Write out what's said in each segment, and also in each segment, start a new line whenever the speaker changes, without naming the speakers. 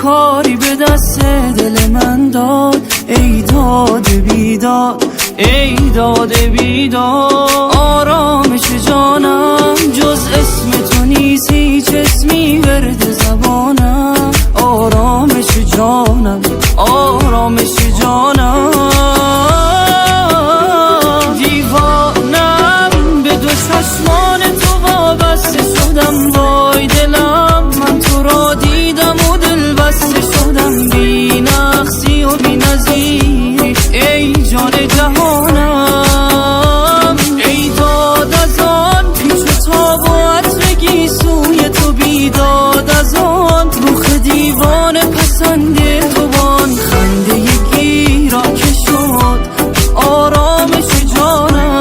کاری به دست دل من داد، ای داد بیداد، ای داد بیداد. آرامش جانم جز اسم تو نیست، هیچ اسمی ورد زبانم. آرامش جانم، آرامش جانم. دیوانم به دو چشمان تو وابسته شدم، وای دلم من تو را دیدم و دل بسته شدم. بی نقصی و بی نظیری ای جان جهانم، ای داد از آن پیچ و تاب و عطر گیسوی تو، بیداد از آن روخ دیوانه پسند تو، بان خنده گیرا که شد آرامش جانم.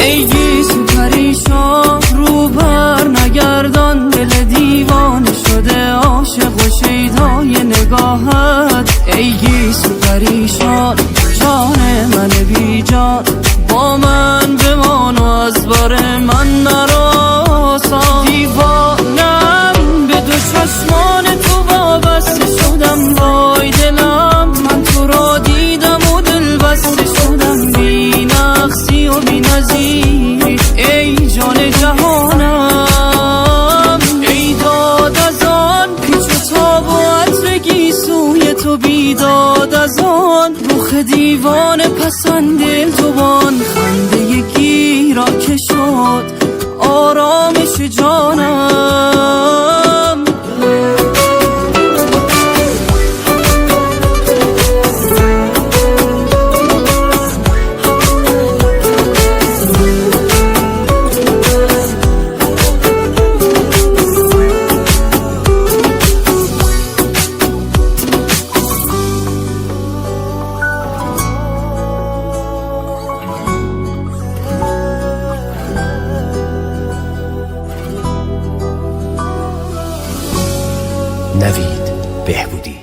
ای گیسو پریشان رو بر نگردان، دل دیوانه شده عاشق و شیدای نگاهت. ای گیسو پریشان جان من بی جان، با من بمان و از بار من نراسان. دیوانم به دو چشمان تو وابسته شدم، وای دلم من تو را دیدم و دل بسته شدم. بی نقصی و بی نظیری ای جان جهانم، ای داد از آن پیچ و تاب و عطر گیسوی تو، بیداد از آن روخ دیوانه پسند تو، بان خنده گیرا که شد آرامش جانم.
نوید بهبودی.